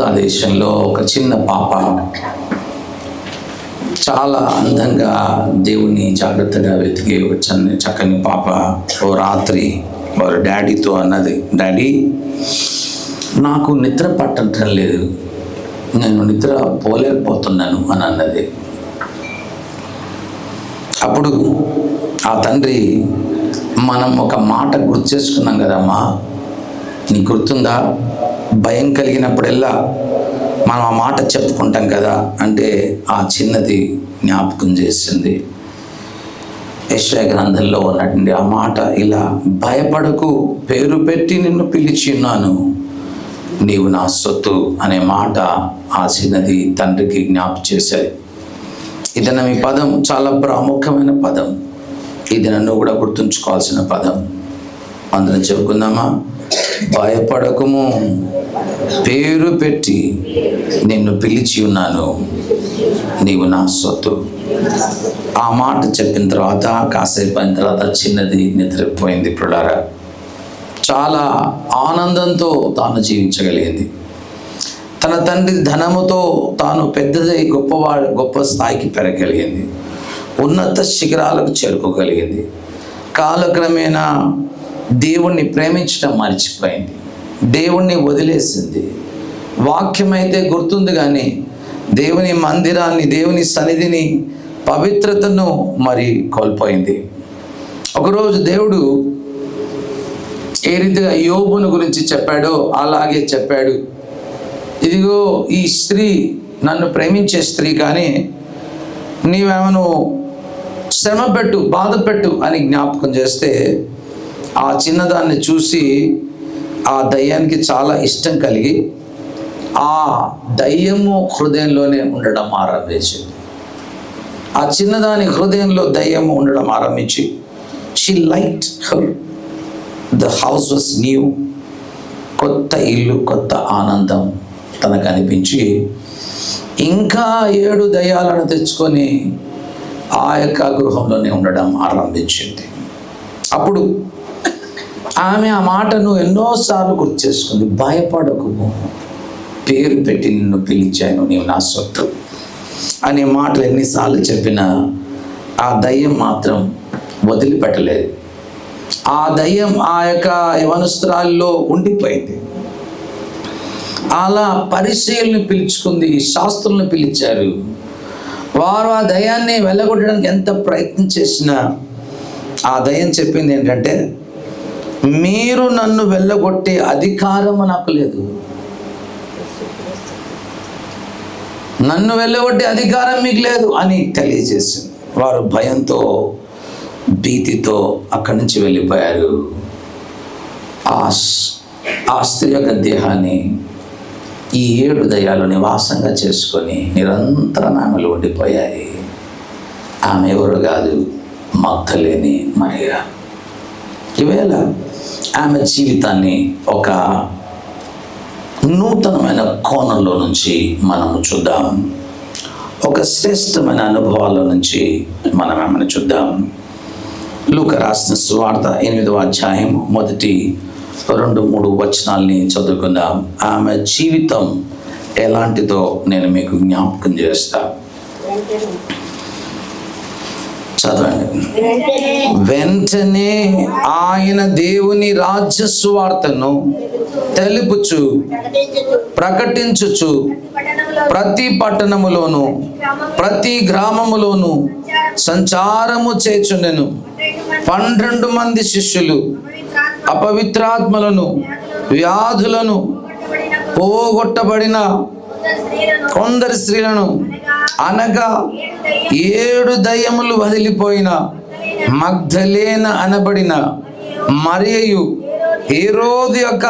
యూదా దేశంలో ఒక చిన్న పాప చాలా అందంగా దేవుని జాగ్రత్తగా వెతికి వచ్చి చక్కని పాప ఓ రాత్రి వారు డాడీతో అన్నది, డాడీ నాకు నిద్ర పట్టడం లేదు, నేను నిద్ర పోలేకపోతున్నాను అని అన్నది. అప్పుడు ఆ తండ్రి, మనం ఒక మాట గుర్తు చేసుకున్నాం కదమ్మా, నీకు గుర్తుందా, భయం కలిగినప్పుడల్లా మనం ఆ మాట చెప్పుకుంటాం కదా అంటే ఆ చిన్నది జ్ఞాపకం చేసింది. యెషయా గ్రంథంలో ఉన్నటువంటి ఆ మాట ఇలా, భయపడకు, పేరు పెట్టి నిన్ను పిలిచి ఉన్నాను, నీవు నా సొత్తు అనే మాట ఆ చిన్నది తండ్రికి జ్ఞాపకం చేశాయి. ఇది మీ పదం చాలా ప్రాముఖ్యమైన పదం, ఇది నన్ను కూడా గుర్తుంచుకోవాల్సిన పదం. అందరం చెప్పుకుందామా, భయపడకము, పేరు పెట్టి నిన్ను పిలిచి ఉన్నాను, నీవు నా సొత్తు. ఆ మాట చెప్పిన తర్వాత కాసేపు అయిన తర్వాత చిన్నది నిద్రపోయింది. పిల్లారా, చాలా ఆనందంతో తాను జీవించగలిగింది. తన తండ్రి ధనముతో తాను పెద్దదై గొప్ప స్థాయికి పెరగలిగింది, ఉన్నత శిఖరాలకు చేరుకోగలిగింది. కాలక్రమేణా దేవుణ్ణి ప్రేమించడం మర్చిపోయింది, దేవుణ్ణి వదిలేసింది. వాక్యం అయితే గుర్తుంది కానీ దేవుని మందిరాన్ని, దేవుని సన్నిధిని, పవిత్రతను మరి కోల్పోయింది. ఒకరోజు దేవుడు ఏ రీతిగా యోబును గురించి చెప్పాడో అలాగే చెప్పాడు. ఇదిగో ఈ స్త్రీ నన్ను ప్రేమించే స్త్రీ, కానీ నీవేమను శ్రమ పెట్టు, బాధ పెట్టు అని జ్ఞాపకం చేస్తే ఆ చిన్నదాన్ని చూసి ఆ దయ్యానికి చాలా ఇష్టం కలిగి ఆ దయ్యము హృదయంలోనే ఉండడం ఆరంభించింది. ఆ చిన్నదాని హృదయంలో దయ్యము ఉండడం ఆరంభించి, she liked her, the house was new, కొత్త ఇల్లు, కొత్త ఆనందం తనకు అనిపించి ఇంకా 7 దయ్యాలను తెచ్చుకొని ఆ యొక్క గృహంలోనే ఉండడం ఆరంభించింది. అప్పుడు ఆమె ఆ మాటను ఎన్నోసార్లు గుర్తు చేసుకుంది, భయపడకు, పేరు పెట్టి నిన్ను పిలిచాను, నీవు నా సొత్తు అనే మాటలు ఎన్నిసార్లు చెప్పినా ఆ దయ్యం మాత్రం వదిలిపెట్టలేదు. ఆ దయ్యం ఆ యొక్క యవనస్తురాల్లో ఉండిపోయింది. అలా పరిచయుల్ని పిలుచుకుంది, శాస్త్రులను పిలిచారు. వారు ఆ దయ్యాన్ని వెళ్ళగొట్టడానికి ఎంత ప్రయత్నం చేసినా ఆ దయ్యం చెప్పింది ఏంటంటే, మీరు నన్ను వెళ్ళగొట్టే అధికారం నాకు లేదు, నన్ను వెళ్ళగొట్టే అధికారం మీకు లేదు అని తెలియజేసింది. వారు భయంతో, భీతితో అక్కడి నుంచి వెళ్ళిపోయారు. ఆ స్త్రీ యొక్క దేహాన్ని ఈ 7 దయ్యాలు నివాసంగా చేసుకొని నిరంతరం ఆమెలు ఉండిపోయాయి. ఆమె ఎవరు కాదు, మగ్ధలేని మరియ. ఈవేళ ఆమె జీవితాన్ని ఒక నూతనమైన కోణంలో నుంచి మనము చూద్దాం, ఒక శ్రేష్టమైన అనుభవాల నుంచి మనం ఆమెను చూద్దాం. లూకా రాసిన సువార్త 8వ అధ్యాయం మొదటి 2-3 వచనాల్ని చదువుకుందాం. ఆమె జీవితం ఎలాంటిదో నేను మీకు జ్ఞాపకం చేస్తా. చదవండి. వెంటనే ఆయన దేవుని రాజ్య సువార్తను తెలుపుచు ప్రకటించుచు ప్రతి పట్టణములోను ప్రతి గ్రామములోను సంచారము చేచుండెను. 12 మంది శిష్యులు అపవిత్రాత్మలను, వ్యాధులను పోగొట్టబడిన కొందరు స్త్రీలను, అనగా 7 దయ్యములు వదిలిపోయిన మగ్ధలేన అనబడిన మరియయు, హేరోదు యొక్క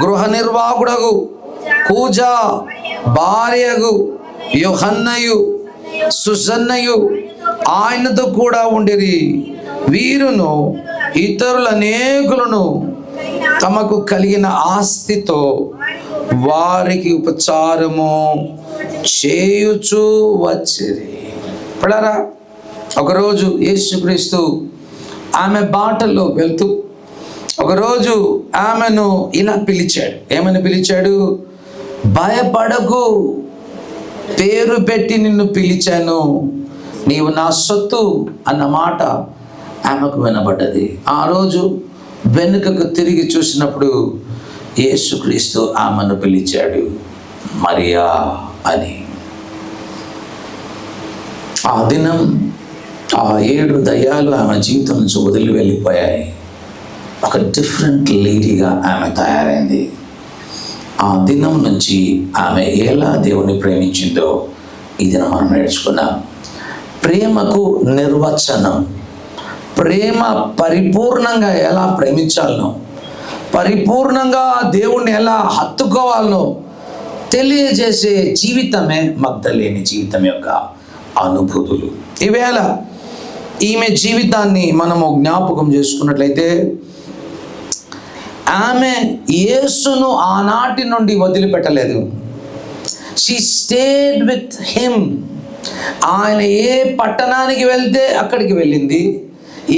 గృహ నిర్వాహకుడగు కూజా భార్యగు యోహన్నయు సుసన్నయు ఆయనతో కూడా ఉండిరి. వీరును ఇతరుల అనేకులను తమకు కలిగిన ఆస్తితో వారికి ఉపచారము చేయుచు వచ్చిరి. పడారా, ఒకరోజు యేసుక్రీస్తు ఆమె బాటల్లో వెళ్తూ ఒకరోజు ఆమెను ఇలా పిలిచాడు. ఏమని పిలిచాడు? భయపడకు, పేరు పెట్టి నిన్ను పిలిచాను, నీవు నా సొత్తు అన్న మాట ఆమెకు వినబడ్డది. ఆ రోజు వెనుకకు తిరిగి చూసినప్పుడు యేసుక్రీస్తు ఆమెను పిలిచాడు, మరియా అని. ఆ దినం ఆ 7 దయ్యాలు ఆమె జీవితం నుంచి వదిలి వెళ్ళిపోయాయి. ఒక డిఫరెంట్ లేడీగా ఆమె తయారైంది. ఆ దినం నుంచి ఆమె ఎలా దేవుని ప్రేమించిందో ఈ దినం మనం నేర్చుకున్నాం. ప్రేమకు నిర్వచనం, ప్రేమ పరిపూర్ణంగా ఎలా ప్రేమించాలనో, పరిపూర్ణంగా దేవుణ్ణి ఎలా హత్తుకోవాలనో తెలియజేసే జీవితమే మగ్దలేని జీవితం యొక్క అనుభూతులు. ఈవేళ ఈమె జీవితాన్ని మనము జ్ఞాపకం చేసుకున్నట్లయితే, ఆమె యేసును ఆనాటి నుండి వదిలిపెట్టలేదు. She stayed with him. ఆయన ఏ పట్టణానికి వెళ్తే అక్కడికి వెళ్ళింది,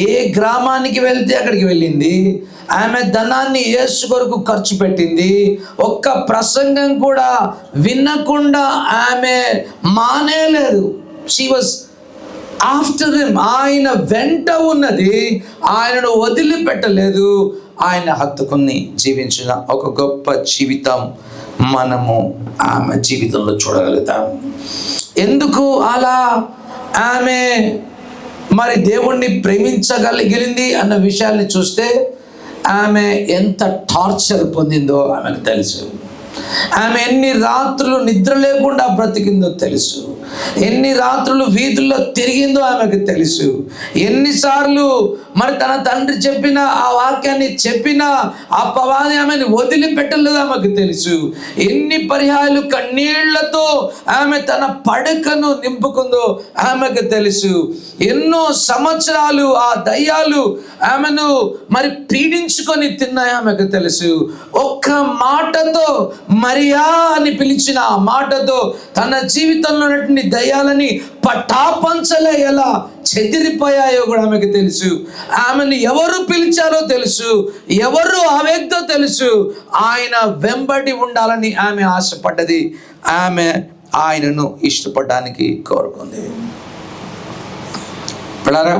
ఏ గ్రామానికి వెళ్తే అక్కడికి వెళ్ళింది. ఆమె ధనాన్ని యేసు కొరకు ఖర్చు పెట్టింది. ఒక్క ప్రసంగం కూడా వినకుండా ఆమె మానేలేదు. She was after him. ఆయన వెంట ఉన్నది, ఆయనను వదిలిపెట్టలేదు. ఆయన హత్తుకుని జీవించిన ఒక గొప్ప జీవితం మనము ఆమె జీవితంలో చూడగలుగుతాం. ఎందుకు అలా ఆమె మరి దేవుణ్ణి ప్రేమించగలిగింది అన్న విషయాన్ని చూస్తే, ఆమె ఎంత టార్చర్ పొందిందో ఆమెకు తెలుసు. ఆమె ఎన్ని రాత్రులు నిద్ర లేకుండా బ్రతికిందో తెలుసు. ఎన్ని రాత్రులు వీధుల్లో తిరిగిందో ఆమెకు తెలుసు. ఎన్నిసార్లు మరి తన తండ్రి చెప్పిన ఆ వాక్యాన్ని చెప్పినా అపవాది ఆమెను వదిలిపెట్టలేదు ఆమెకు తెలుసు. ఎన్ని పర్యాయాలు కన్నీళ్లతో ఆమె తన పడకను నింపుకుందో ఆమెకు తెలుసు. ఎన్నో సంవత్సరాలు ఆ దయ్యాలు ఆమెను మరి పీడించుకొని తిన్నాయి ఆమెకు తెలుసు. ఒక్క మాటతో మరియా అని పిలిచిన ఆ మాటతో తన జీవితంలో ఉన్నటువంటి దయ్యాలని పటాపంచలే ఎలా చెదిరిపోయాయో కూడా ఆమెకు తెలుసు. ఆమెను ఎవరు పిలిచారో తెలుసు, ఎవరు ఆవేగ్తో తెలుసు. ఆయన వెంబడి ఉండాలని ఆమె ఆశపడ్డది. ఆమె ఆయనను ఇష్టపడడానికి కోరుకుంది. పిల్లరా,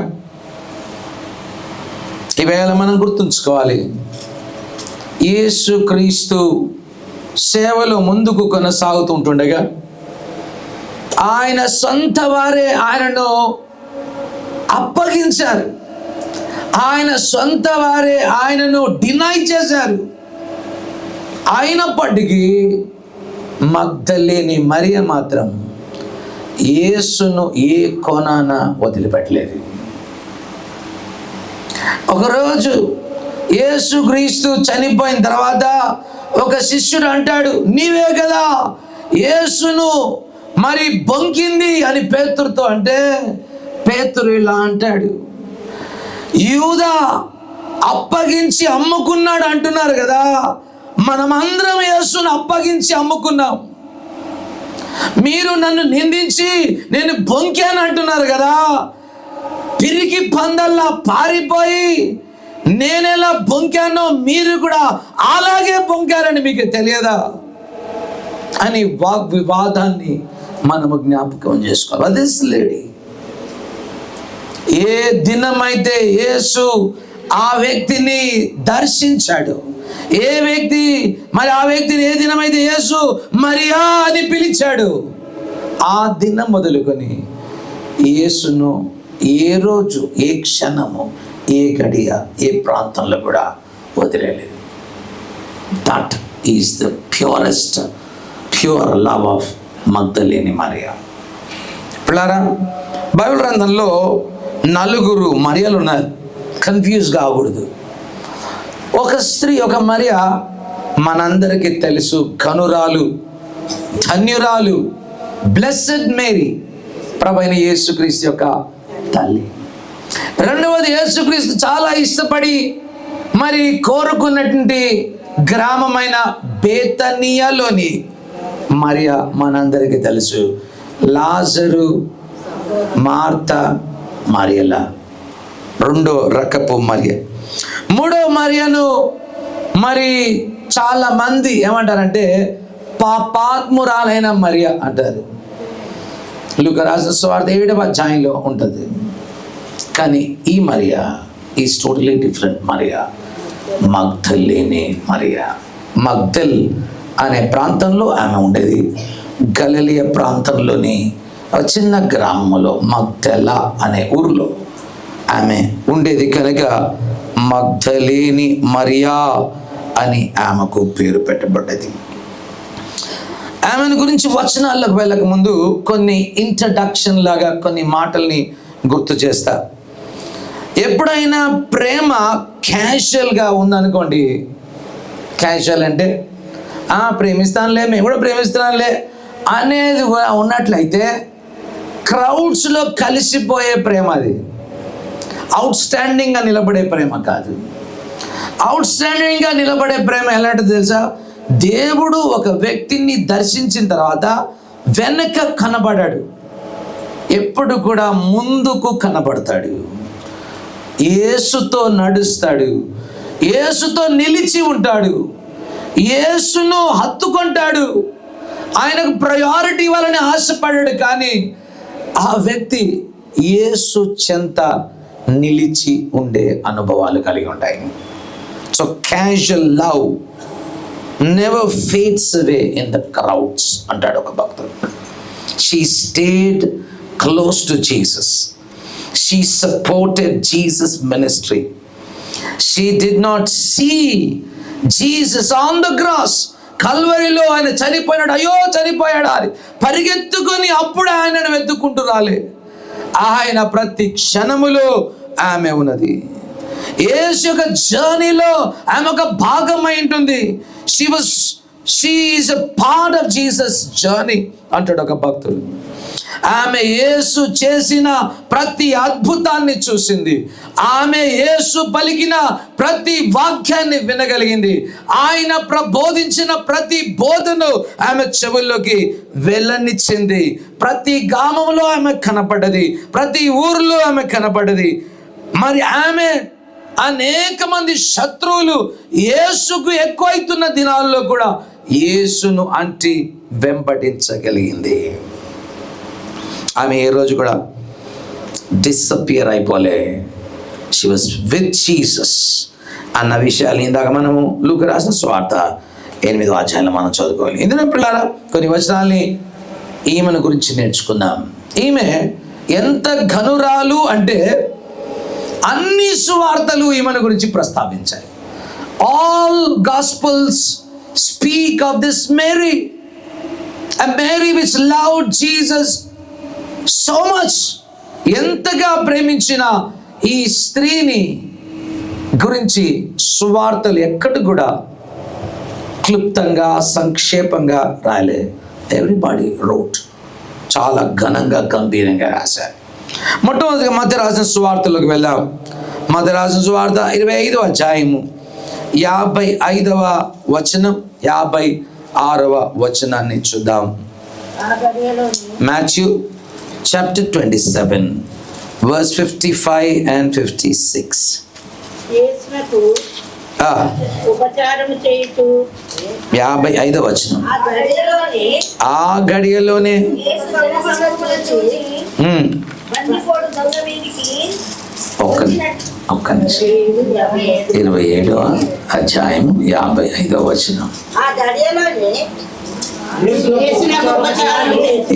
ఈవేళ మనం గుర్తుంచుకోవాలి, యేసుక్రీస్తు సేవలో ముందుకు కొనసాగుతుంటుండగా ఆయన సొంత వారే ఆయనను అప్పగించారు. ఆయన సొంత వారే ఆయనను డినై చేశారు. అయినప్పటికీ మగ్దలేని మరియ మాత్రం యేసును ఏ కోణాన వదిలిపెట్టలేదు. ఒకరోజు యేసుక్రీస్తు చనిపోయిన తర్వాత ఒక శిష్యుడు అంటాడు, నీవే కదా యేసును మరి బొంకింది అని పేతురుతో అంటే, పేతురు ఇలా అంటాడు, యూదా అప్పగించి అమ్ముకున్నాడు అంటున్నారు కదా, మనమందరం యేసును అప్పగించి అమ్ముకున్నాం. మీరు నన్ను నిందించి నేను బొంకాను అంటున్నారు కదా, పిరికి పందల్లా పారిపోయి నేనెలా బొంకానో మీరు కూడా అలాగే బొంకారని మీకు తెలియదా అని వాగ్వివాదాన్ని మనము జ్ఞాపకం చేసుకోవాలి. దిస్ లేడీ, ఏ దినమైతే యేసు ఆ వ్యక్తిని దర్శించాడు, ఏ వ్యక్తి మరి ఆ వ్యక్తిని ఏ దినమైతే యేసు మరియా అని పిలిచాడు, ఆ దినం మొదలుకొని యేసును ఏ రోజు, ఏ క్షణము, ఏ గడియ, ఏ ప్రాంతంలో కూడా వదిలేదు. That is the pure love of Magdalene Maria. పిల్లారా, బైబిల్ గ్రంథంలో 4 మరియలు ఉన్నారు. కన్ఫ్యూజ్ కాకూడదు. ఒక స్త్రీ, ఒక మరియా మనందరికీ తెలుసు, కనురాలు, ధన్యురాలు, బ్లెస్సెడ్ మేరీ, ప్రభువైన యేసుక్రీస్తు యొక్క తల్లి. రెండవది, యేసుక్రీస్తు చాలా ఇష్టపడి మరి కోరుకున్నటువంటి గ్రామమైన బేతనియాలోని మరియా మనందరికీ తెలుసు. లాజరు, మార్త, మరియల రెండో రకపు మరియ. మూడో మరియను మరి చాలా మంది ఏమంటారంటే పాపాత్మురాలైన మరియ అంటారు. లూకా రాసిన సువార్త 7వ అధ్యాయంలో ఉంటుంది. కానీ ఈ Maria is totally different Maria, Magdalene Maria. Magdala అనే ప్రాంతంలో ఆమె ఉండేది. గలిలయ ప్రాంతంలోని ఒక చిన్న గ్రామంలో మగ్దల అనే ఊరిలో ఆమె ఉండేది కనుక మగ్దలేని మరియా అని ఆమెకు పేరు పెట్టబడ్డది. ఆమెను గురించి వచనాల్లోకి వెళ్ళక ముందు కొన్ని ఇంట్రడక్షన్ లాగా కొన్ని మాటల్ని గుర్తు చేస్తా. ఎప్పుడైనా ప్రేమ క్యాజువల్గా ఉందనుకోండి, క్యాజువల్ అంటే ప్రేమిస్తానులే, మేము కూడా ప్రేమిస్తున్నానులే అనేది ఉన్నట్లయితే క్రౌడ్స్లో కలిసిపోయే ప్రేమ అది. అవుట్ స్టాండింగ్గా నిలబడే ప్రేమ కాదు. అవుట్ స్టాండింగ్గా నిలబడే ప్రేమ ఎలాంటిది తెలుసా? దేవుడు ఒక వ్యక్తిని దర్శించిన తర్వాత వెనక కనబడాడు, ఎప్పుడు కూడా ముందుకు కనబడతాడు, యేసుతో నడుస్తాడు, యేసుతో నిలిచి ఉంటాడు, యేసును హత్తుకుంటాడు, ఆయనకు ప్రయారిటీ ఇవ్వాలని ఆశపడాడు. కానీ ఆ వ్యక్తి యేసు చెంత నిలిచి ఉండే అనుభవాలు కలిగి ఉంటాయి. So casual love never fades away in the crowds అంటాడు ఒక భక్తుడు. She stayed close to Jesus. She supported Jesus ministry. She did not see Jesus on the cross. కల్వరిలో ఆయన చనిపోయినాడు, అయ్యో చనిపోయాడు అని పరిగెత్తుకొని అప్పుడు ఆయనను వెతుక్కుంటూ రాలే. ఆయన ప్రతి క్షణములో ఆమె ఉన్నది. యేసు యొక్క జర్నీలో ఆమె ఒక భాగమై ఉంటుంది. She is a part of Jesus journey అంటాడు ఒక భక్తుడు. ఆమె యేసు చేసిన ప్రతి అద్భుతాన్ని చూసింది. ఆమె యేసు పలికిన ప్రతి వాక్యాన్ని వినగలిగింది. ఆయన ప్రబోధించిన ప్రతి బోధను ఆమె చెవుల్లోకి వెళ్ళనిచ్చింది. ప్రతి గ్రామంలో ఆమె కనపడ్డది, ప్రతి ఊరిలో ఆమె కనపడ్డది. మరి ఆమె అనేక మంది శత్రువులు యేసుకు ఎక్కువైతున్న దినాల్లో కూడా యేసును అంటి వెంబడించగలిగింది. ఆమె ఏ రోజు కూడా డిసపియర్ అయిపోలే. షీ వాజ్ విత్ జీసస్ అన్న విషయాలు ఇందాక మనము లూకా రాసిన సువార్త 8వ అధ్యాయంలో మనం చదువుకోవాలి. ఎందుకంటే పిల్లారా కొన్ని వచనాల్ని ఈమెను గురించి నేర్చుకుందాం. ఈమె ఎంత ఘనురాలు అంటే అన్ని సువార్తలు ఈమెను గురించి ప్రస్తావించాయి. All gospels speak of this Mary, a Mary which loved Jesus so much. ఎంతగా ప్రేమించిన ఈ స్త్రీని గురించి సువార్తలు ఎక్కడి కూడా క్లుప్తంగా సంక్షేపంగా రాయలే. ఎవ్రీబడి రోట్, చాలా ఘనంగా గంభీరంగా రాశారు. మొట్టమొదటిగా మత్తయి రాసిన సువార్తలోకి వెళ్దాం. మత్తయి రాసిన సువార్త 25వ అధ్యాయము 55వ వచనం 56వ వచనాన్ని చూద్దాం. Matthew chapter 27 verse 55 and 56. యేసునకు ఉపచారము చేయుచు 55వ వచనం. ఆ గడియలోనే 27వ అధ్యాయం 55వ వచనం.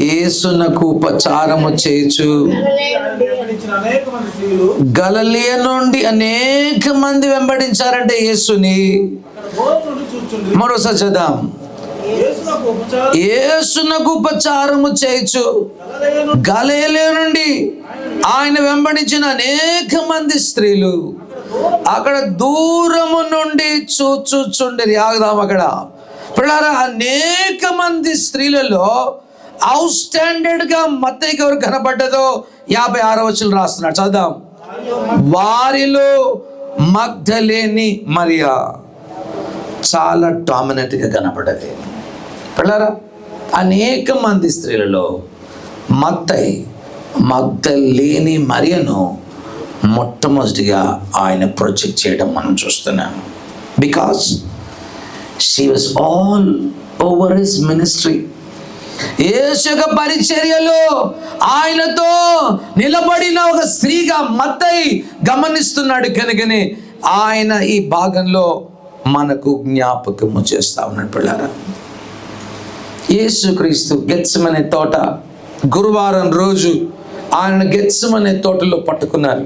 యేసునకు ఉపచారము చేయుచు గలిలయ నుండి అనేక మంది వెంబడించారంటే యేసుని. మరోసారి చదుదాం. యేసునకు ఉపచారము చేయుచు గలిలయ నుండి ఆయన వెంబడించిన అనేక మంది స్త్రీలు అక్కడ దూరము నుండి చూచుచుండేది. ఆగుదాం అక్కడ పిల్లారా. అనేక మంది స్త్రీలలో అవుట్ స్టాండర్డ్ గా మత్తయికి ఎవరు కనబడ్డదో 56వ వచనం రాస్తున్నాడు, చదుదాం. వారిలో మగ్దలేని మరియా చాలా డామినెంట్ గా కనబడ్డది. పిల్లారా, అనేక మంది స్త్రీలలో మత్తయి మగ్దలేని మరియను మొట్టమొదటిగా ఆయన ప్రొజెక్ట్ చేయడం మనం చూస్తున్నాం. Because she was all over his ministry. యేసు యొక్క పరిచర్యలో ఆయనతో నిలబడిన ఒక స్త్రీగా మత్తయి గమనిస్తున్నాడు కనుకనే ఆయన ఈ భాగంలో మనకు జ్ఞాపకము చేస్తా ఉన్నాడు. పిల్లారా, యేసుక్రీస్తు గెత్సెమనే తోట గురువారం రోజు ఆయన గెత్సెమనే తోటలో పట్టుకున్నారు.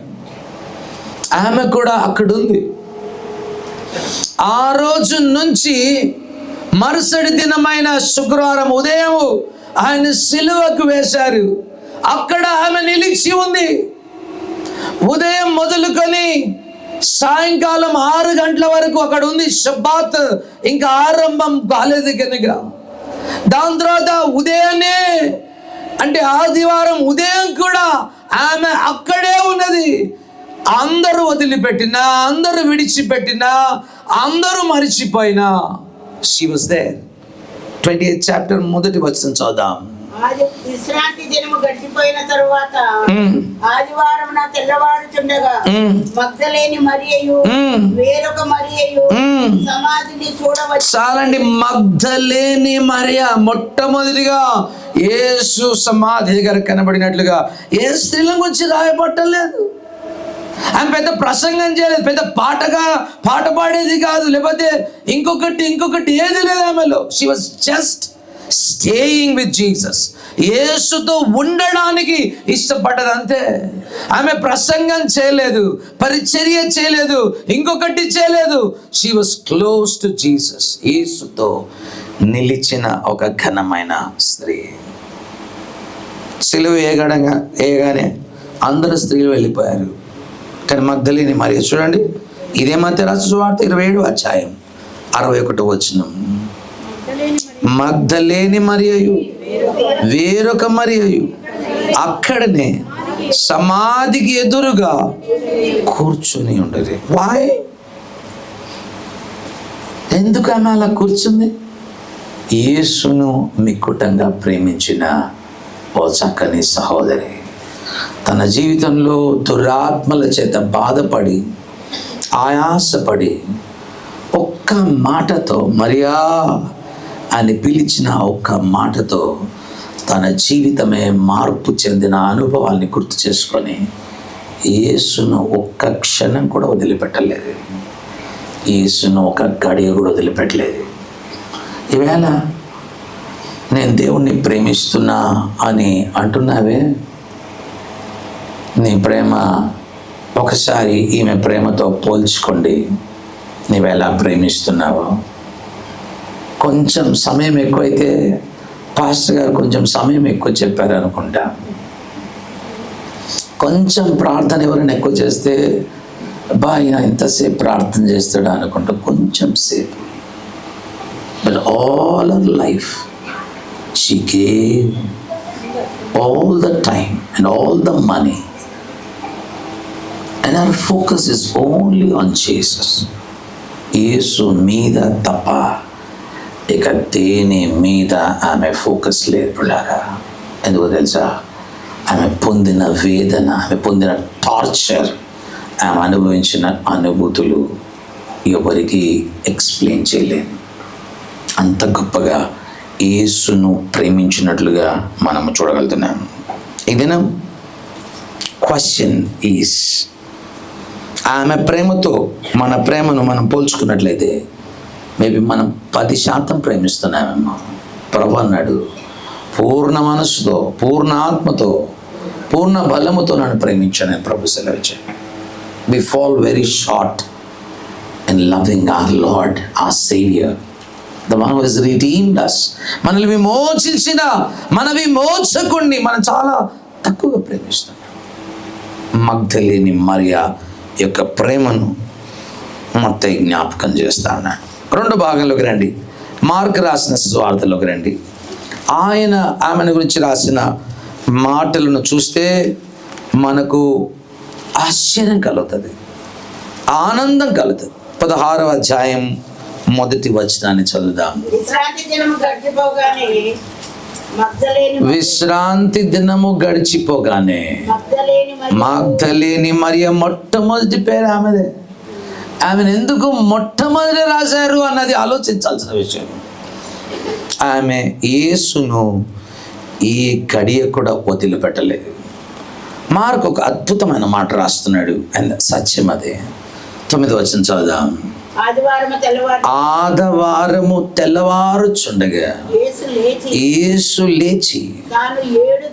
ఆమె కూడా అక్కడుంది. ఆ రోజు నుంచి మరుసటి దినమైన శుక్రవారం ఉదయం ఆయన సిలువకు వేశారు. అక్కడ ఆమె నిలిచి ఉంది. ఉదయం మొదలుకొని సాయంకాలం 6 గంటల వరకు అక్కడ ఉంది. షబ్బాత్ ఇంకా ఆరంభం కాలేదు కనుక దాని తర్వాత ఉదయాన్నే అంటే ఆదివారం ఉదయం కూడా ఆమె అక్కడే ఉన్నది. అందరూ వదిలిపెట్టినా, అందరూ విడిచిపెట్టినా, అందరూ మరిచిపోయినా she was there. 28th chapter మొదటి వచనం చదువుదాం. విశ్రాంతి దినము గడిచిపోయిన తరువాత ఆదివారం తెల్లవారుచుండగా మగ్దలేని మరియయు వేరొక మరియయు సమాధిని చూడవచ్చు. చాలండి, మగ్దలేని మరియ మొట్టమొదటిగా యేసు సమాధి దగ్గర కనబడినట్లుగా ఏ స్త్రీల గురించి రాయబట్టలేదు. ఆమె పెద్ద ప్రసంగం చేయలేదు, పెద్ద పాట పాడేది కాదు, లేకపోతే ఇంకొకటి ఏది లేదు ఆమెలో. She was just staying with Jesus. యేసుతో ఉండడానికి ఇష్టపడ్డది అంతే. ఆమె ప్రసంగం చేయలేదు, పరిచర్య చేయలేదు, ఇంకొకటి చేయలేదు. She was close to Jesus. యేసుతో నిలిచిన ఒక ఘనమైన స్త్రీ. సిలువ ఏగానే అందరు స్త్రీలు వెళ్ళిపోయారు. కానీ మగ్దలేని మరియ చూడండి, ఇదే మత్తయి రాసిన సువార్త 27వ అధ్యాయం 61వ వచనం. మగ్దలేని మరియయు వేరొక మరియయు అక్కడనే సమాధికి ఎదురుగా కూర్చుని ఉండేది. వాయ్, ఎందుకు ఆమె అలా కూర్చుంది? యేసును మిక్కుటంగా ప్రేమించిన ఓ చక్కని సహోదరి తన జీవితంలో దురాత్మల చేత బాధపడి ఆయాసపడి ఒక్క మాటతో, మరియా అని పిలిచిన ఒక్క మాటతో తన జీవితమే మార్పు చెందిన అనుభవాల్ని గుర్తు చేసుకొని యేసును ఒక్క క్షణం కూడా వదిలిపెట్టలేదు. యేసును ఒక గడియ కూడా వదిలిపెట్టలేదు. ఈవేళ నేను దేవుణ్ణి ప్రేమిస్తున్నా అని అంటున్నావే, నీ ప్రేమ ఒకసారి ఈమె ప్రేమతో పోల్చుకోండి. నీవెలా ప్రేమిస్తున్నావో. కొంచెం సమయం ఎక్కువైతే పాస్టర్ గారు కొంచెం సమయం ఎక్కువ చెప్పారు అనుకుంటా. కొంచెం ప్రార్థన ఎవరైనా ఎక్కువ చేస్తే ఆయన ఇంతసేపు ప్రార్థన చేస్తాడు అనుకుంటా, కొంచెం సేపు. But all our life she gave all the time and all the money. And our focus is only on Jesus. యేసు మీద తప్ప ఇక దేని మీద ఆమె ఫోకస్ లేదు పిల్లారా. ఎందుకు తెలుసా? ఆమె పొందిన వేదన, ఆమె పొందిన టార్చర్, ఆమె అనుభవించిన అనుభూతులు ఎవరికి ఎక్స్ప్లెయిన్ చేయలేము. అంత గొప్పగా యేసును ప్రేమించినట్లుగా మనము చూడగలుగుతున్నాం. ఈ దినం క్వశ్చన్ ఈజ్, ఆమె ప్రేమతో మన ప్రేమను మనం పోల్చుకున్నట్లయితే మేబీ మనం 10% ప్రేమిస్తున్నామేమో. ప్రభు అన్నాడు, పూర్ణ మనసుతో, పూర్ణ ఆత్మతో, పూర్ణ బలముతో నన్ను ప్రేమించాను. ప్రభు సెలవిచ్చాను. We fall very short in loving our Lord, our saviour, the one who has redeemed us. మనల్ని విమోచించిన మన విమోచకుణ్ణి మనం చాలా తక్కువగా ప్రేమిస్తున్నాం. మగ్దలేని మరియ యొక్క ప్రేమను మత్తయి జ్ఞాపకం చేస్తా ఉన్నాడు. 2 భాగంలోకి రండి. మార్కు రాసిన సువార్తలోకి రండి. ఆయన ఆమెను గురించి రాసిన మాటలను చూస్తే మనకు ఆశ్చర్యం కలుగుతుంది, ఆనందం కలుగుతుంది. 16వ అధ్యాయం 1వ వచనాన్ని చదువుదాం. విశ్రాంతి దినము గడిచిపోగానే మగ్దలేని మరియ మొట్టమొదటి పేరు ఆమెదే. ఆమెను ఎందుకు మొట్టమొదటి రాశారు అన్నది ఆలోచించాల్సిన విషయం. ఆమె యేసును ఈ గడియ కూడా వదిలిపెట్టలేదు. మార్కు ఒక అద్భుతమైన మాట రాస్తున్నాడు, అండ్ సత్యం అదే. 9వ వచనం చదువుదాం. ఆదివారము తెల్లవారుచుండగా యేసు లేచి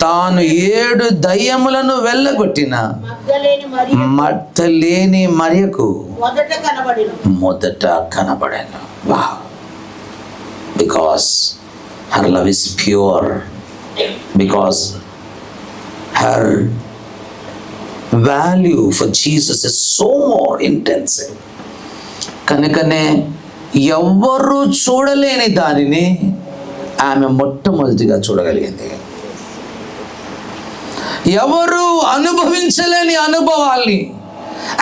తాను 7 దయ్యములను వెళ్ళగొట్టిన మగ్దలేని మరియకు మొదట కనబడాను. Wow! Because her love is pure, because her value for Jesus is so more intensive. కనుకనే ఎవ్వరూ చూడలేని దానిని ఆమె మొట్టమొదటిగా చూడగలిగింది. ఎవరు అనుభవించలేని అనుభవాల్ని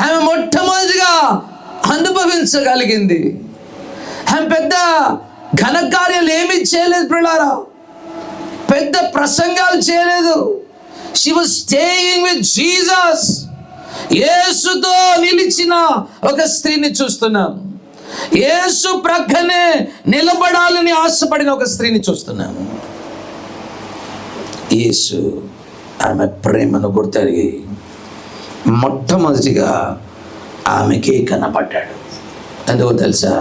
ఆమె మొట్టమొదటిగా అనుభవించగలిగింది. ఆమె పెద్ద ఘనకార్యాలు ఏమీ చేయలేదు ప్రియులారా, పెద్ద ప్రసంగాలు చేయలేదు. She was staying with Jesus. యేసుతో నిలిచిన ఒక స్త్రీని చూస్తున్నాం. యేసు ప్రక్కనే నిలబడాలని ఆశపడిన ఒక స్త్రీని చూస్తున్నాం. యేసు ఆమె ప్రేమను గుర్తెరిగి మొట్టమొదటిగా ఆమెకే కనపడ్డాడు. ఎందుకో తెలుసా?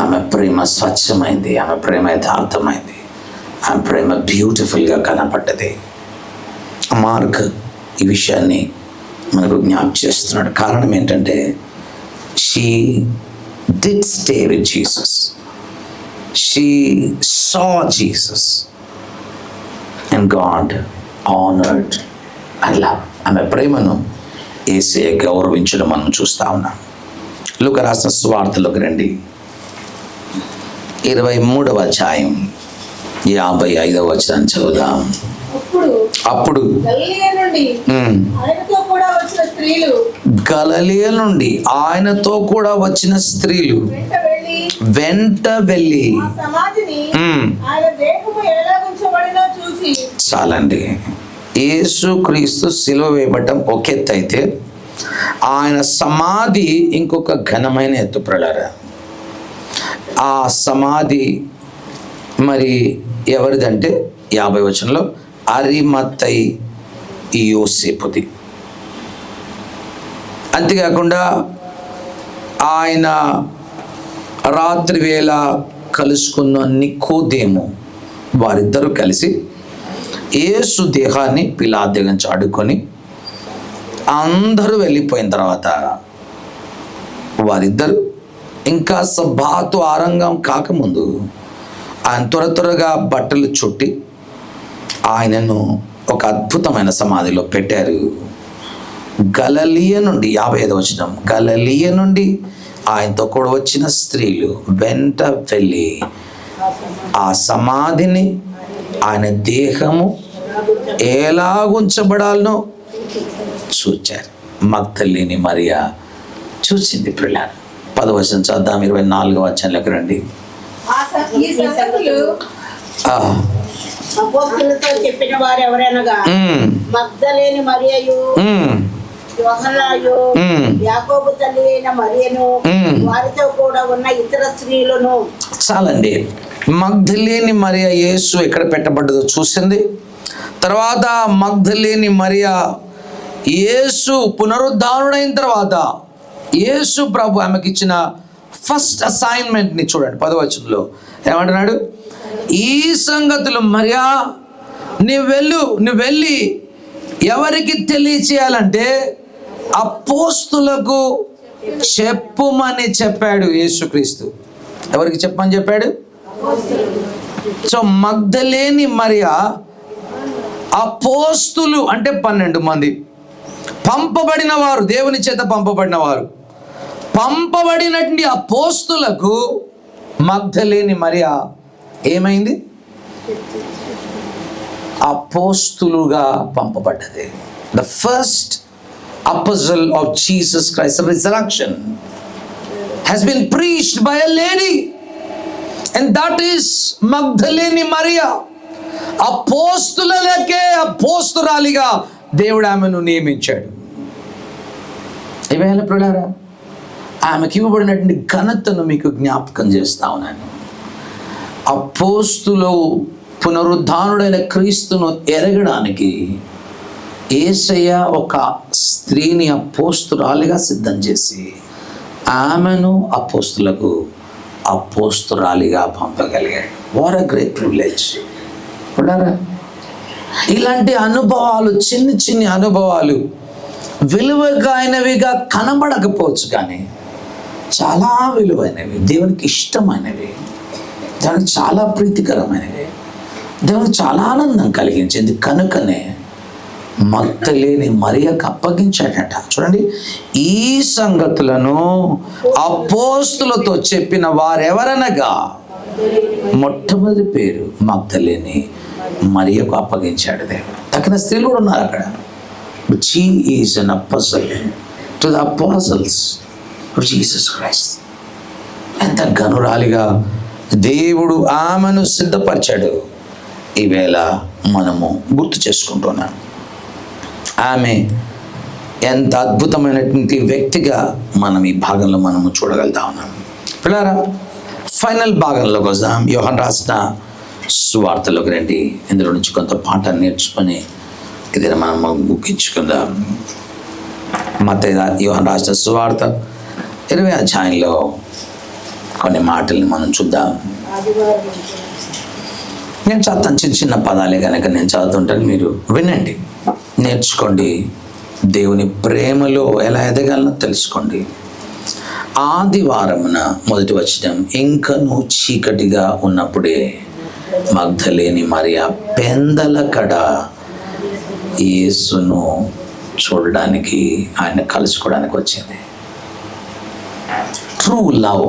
ఆమె ప్రేమ స్వచ్ఛమైంది, ఆమె ప్రేమ యథార్థమైంది, ఆమె ప్రేమ బ్యూటిఫుల్గా కనపడ్డది. మార్క్ ఈ విషయాన్ని మనకు జ్ఞాపకం చేస్తున్నాడు. కారణం ఏంటంటే, she did stay with Jesus, she saw Jesus, and God honoured and love. ఆమె ప్రేమను యేసయ్య గౌరవించడం మనం చూస్తా ఉన్నాం. లూకా రాసిన సువార్తలోకి రండి, 23వ అధ్యాయం 55వ వచనం చదువుదాం. అప్పుడు గలిలయ నుండి ఆయనతో కూడా వచ్చిన స్త్రీలు వెంట వెళ్ళి, చాలండి, యేసుక్రీస్తు సిలువ వేయబడటం ఒక ఎత్తు అయితే, ఆయన సమాధి ఇంకొక ఘనమైన ఎత్తు ప్రళారా. ఆ సమాధి మరి ఎవరిదంటే 50వ వచనంలో అరిమత్తయి యోసేపుది. అంతేకాకుండా ఆయన రాత్రి వేళ కలుసుకున్న నికోదేము, వారిద్దరూ కలిసి యేసు దేహాన్ని పిలాతు దగ్గర నుంచి అడుక్కొని అందరూ వెళ్ళిపోయిన తర్వాత వారిద్దరు ఇంకా సబ్బాతు ఆరంభం కాకముందు ఆయన త్వరగా బట్టలు చుట్టి ఆయనను ఒక అద్భుతమైన సమాధిలో పెట్టారు. గలిలయ నుండి 55వ వచనం, గలిలయ నుండి ఆయనతో కూడా వచ్చిన స్త్రీలు వెంట వెళ్ళి ఆ సమాధిని, ఆయన దేహము ఎలాగుంచబడాలనో చూచారు. మగ్దలేని మరియా చూసింది. పిల్లలు 10వ వచనం చదువుదాం. 24వ వచనంలోకి రండి. అపోస్తలులతో చెప్పిన వారు ఎవరనగా మగ్దలేని మరియయు, యోహన్నయు, యాకోబు తల్లి అయిన మరియను, వారితో కూడా ఉన్న ఇతర స్త్రీలను. చాలండి, మగ్దలేని మరియ యేసు ఎక్కడ పెట్టబడ్డదో చూసింది. తర్వాత మగ్దలేని మరియ యేసు పునరుద్ధానుడైన తర్వాత యేసు ప్రభు ఆమెకి ఇచ్చిన ఫస్ట్ అసైన్మెంట్ని చూడండి. 10వ వచనంలో ఏమంటున్నాడు? ఈ సంగతులు మరియా నువ్వు వెళ్ళి ఎవరికి తెలియచేయాలంటే అపోస్తులకు చెప్పుమని చెప్పాడు యేసుక్రీస్తు. ఎవరికి చెప్పమని చెప్పాడు? సో మగ్దలేని మరియా అపోస్తులు అంటే 12 మంది పంపబడిన వారు, దేవుని చేత పంపబడిన వారు, పంపబడినటువంటి అపోస్తులకు మగ్దలేని మరియా ఏమైంది? అపోస్తులుగా పంపబడ్డది. The first apostle of Jesus Christ's resurrection has been preached by a lady, and that is మగ్దలేని Mariya. అపోస్తులకే అపోస్తురాలిగా దేవుడు ఆమెను నియమించాడు. ఏమైనా ప్రియులారా, ఆమెకి ఇవ్వబడినటువంటి ఘనతను మీకు జ్ఞాపకం చేస్తా ఉన్నాను. అపోస్తులు పునరుద్ధానుడైన క్రీస్తును ఎరగడానికి యేసయ్య ఒక స్త్రీని అపోస్తురాలిగా సిద్ధం చేసి ఆమెను అపోస్తురాలిగా పంపగలిగాడు. What a great privilege. ఇలాంటి అనుభవాలు, చిన్ని అనుభవాలు విలువైనవిగా కనబడకపోవచ్చు, కానీ చాలా విలువైనవి, దేవునికి ఇష్టమైనవి, దేవునికి చాలా ప్రీతికరమైనవి, దేవునికి చాలా ఆనందం కలిగించింది. కనుకనే మగ్దలేని మరియకు అప్పగించాడట. చూడండి, ఈ సంగతులను అపోస్తులతో చెప్పిన వారెవరనగా మొట్టమొదటి పేరు మగ్దలేని మరియకు అప్పగించాడు దేవుడు. తగిన స్త్రీలు కూడా ఉన్నారు అక్కడ. She is an apostle to the apostles of Jesus Christ. ఎంత గనురాలిగా దేవుడు ఆమెను సిద్ధపరిచాడు. ఈవేళ మనము గుర్తు చేసుకుంటున్నాం. ఆమె ఎంత అద్భుతమైనటువంటి వ్యక్తిగా మనం ఈ భాగంలో మనము చూడగలుగుతా ఉన్నాం. పిల్లారా, ఫైనల్ భాగంలోకి వద్దాం. యోహాను రాసిన సువార్తలోకి రండి. ఇందులో నుంచి కొంత పాఠాన్ని నేర్చుకొని ఇది మనం ముగించుకుందాం. యోహాను రాసిన సువార్త 20వ అధ్యాయంలో కొన్ని మాటల్ని మనం చూద్దాం. నేను చదువుతాను, చిన్న పదాలే కనుక నేను చదువుతుంటాను, మీరు వినండి, నేర్చుకోండి. దేవుని ప్రేమలో ఎలా ఎదగాలనో తెలుసుకోండి. ఆదివారమున మొదటి వచనం, ఇంకను చీకటిగా ఉన్నప్పుడే మగ్దలేని మరియ పెందల కడ యేసును చూడడానికి, ఆయన కలుసుకోవడానికి వచ్చింది. ట్రూ లవ్,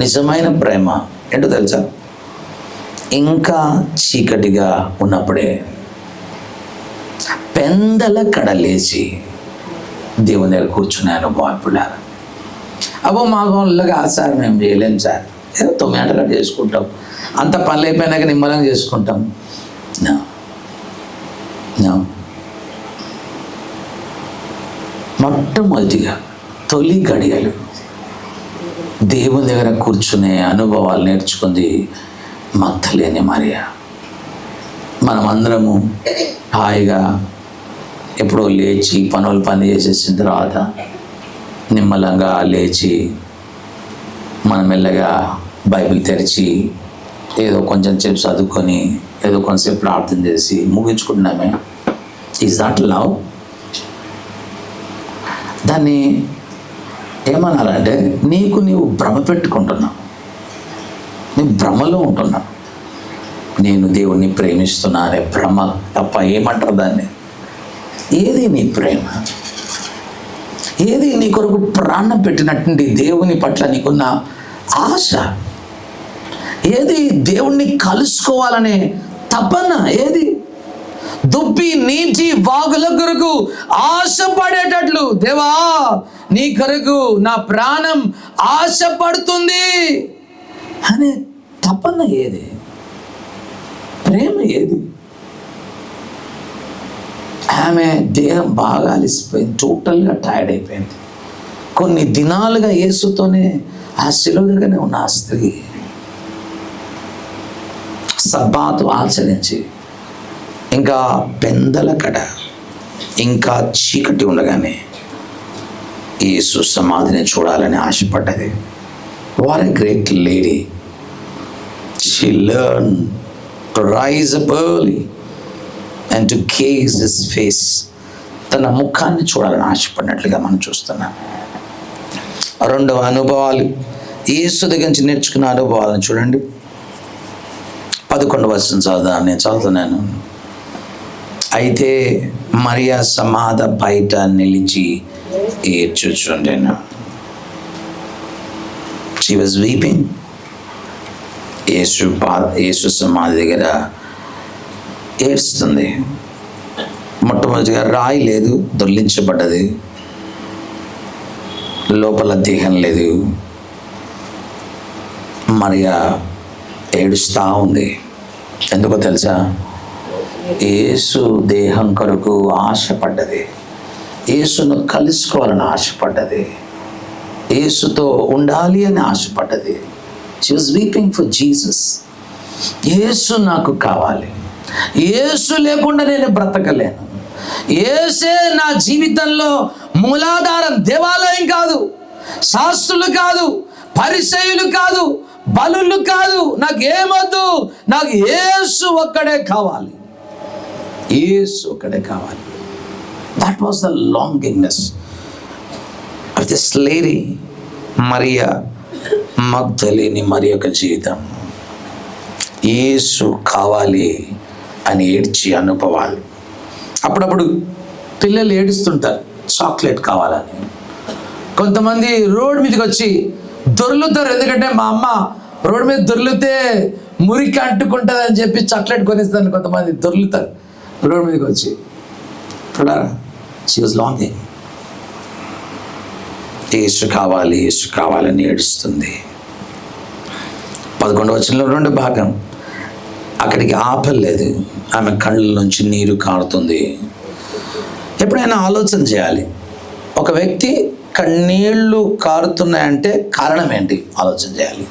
నిజమైన ప్రేమ ఏంటో తెలుసా? ఇంకా చీకటిగా ఉన్నప్పుడే పెందల కడ లేచి దేవుని దగ్గర కూర్చునే అనుభవం. అబ్బో మా వాళ్ళగా సార్ మేము చేయలేము సార్, ఏదో 9 గంటలు చేసుకుంటాం, అంత పనులు అయిపోయినాక నిమ్మలంగా చేసుకుంటాం. మొట్టమొదటిగా తొలి గడియలు దేవుని దగ్గర కూర్చునే అనుభవాలు నేర్చుకుంది మగ్దలేని మరియ. మనమందరము హాయిగా ఎప్పుడో లేచి పని చేసేసిన తర్వాత నిమ్మలంగా లేచి మనం మెల్లగా బైబిల్ తెరిచి ఏదో కొంచెం సేపు చదువుకొని ఏదో కొంచెంసేపు ప్రార్థన చేసి ముగించుకుంటున్నామే. Is that love? దాన్ని ఏమనాలంటే, నీవు భ్రమ పెట్టుకుంటున్నావు, నీ భ్రమలో ఉంటున్నావు. నేను దేవుణ్ణి ప్రేమిస్తున్నా అనే భ్రమ తప్ప ఏమంటారు దాన్ని? ఏది నీ ప్రేమ? ఏది నీ కొరకు ప్రాణం పెట్టినటువంటి దేవుని పట్ల నీకున్న ఆశ? ఏది దేవుణ్ణి కలుసుకోవాలనే తపన? ఏది? దుప్పి నీటి వాగుల కొరకు ఆశపడేటట్లు, దేవా నీ కొరకు నా ప్రాణం ఆశపడుతుంది అనే తపన ఏది? ప్రేమ ఏది? ఆమె దేహం బాగా అలిసిపోయింది, టోటల్గా టైర్డ్ అయిపోయింది. కొన్ని దినాలుగా యేసుతోనే ఆ శిలువ దగ్గరనే ఉన్న ఆ స్త్రీ సబ్బాతు ఆచరించి ఇంకా పెందల కడ ఇంకా చీకటి ఉండగానే యేసు సమాధిని చూడాలని ఆశపడ్డది. What a great lady. She learn to rise up early and to gaze his face. తన ముఖాన్ని చూడాలని ఆశపడినట్లుగా మనం చూస్తున్నాం. రెండవ అనుభవాలు, యేసు దగ్గర నుంచి నేర్చుకున్న అనుభవాలను చూడండి. 11వ వచనం చదువుదాం, నేను చదువుతున్నాను. అయితే మరియ సమాధి బయట నిలిచి ఏడ్చుచుండెను. She was weeping. యేసు సమాధి దగ్గర ఏడుస్తుంది. మొట్టమొదటిగా రాయి లేదు, దొర్లించబడ్డది, లోపల దేహం లేదు. మరియా ఏడుస్తూ ఉంది. ఎందుకో తెలుసా? యేసు దేహం కొరకు ఆశపడ్డది, యేసును కలుసుకోవాలని ఆశపడ్డది. యేసుతో ఉండాలి అని ఆశపడ్డది. She was weeping for Jesus. యేసు నాకు కావాలి, యేసు లేకుండా నేను బ్రతకలేను, యేసే నా జీవితంలో మూలాధారం. దేవాలయం కాదు, శాస్త్రులు కాదు, పరిసయ్యులు కాదు, బలులు కాదు, నాకు ఏమొద్దు, నాకు యేసు ఒక్కడే కావాలి, యేసు ఒక్కడే కావాలి. That was the longingness of this lady Maria Magdalene మరి యొక్క జీవితం. యేసు కావాలి అని ఏడ్చి అనుభవాలు. అప్పుడప్పుడు పిల్లలు ఏడుస్తుంటారు చాక్లెట్ కావాలని. కొంతమంది రోడ్ మీదకి వచ్చి దొర్లుతారు, ఎందుకంటే మా అమ్మ రోడ్ మీద దొర్లితే మురికి అంటుకుంటుంది అని చెప్పి చాక్లెట్ కొనిస్తాను. కొంతమంది దొర్లుతారు రోడ్ మీదకి వచ్చి. She was longing. యేసు కావాలి, యేసు కావాలని ఏడుస్తుంది. 11వ వచనంలో 2 భాగం. అక్కడికి ఆపలేదు, ఆమె కళ్ళ నుంచి నీరు కారుతుంది. ఎప్పుడైనా ఆలోచన చేయాలి, ఒక వ్యక్తి కన్నీళ్ళు కారుతున్నాయంటే కారణం ఏంటి ఆలోచన చేయాలి.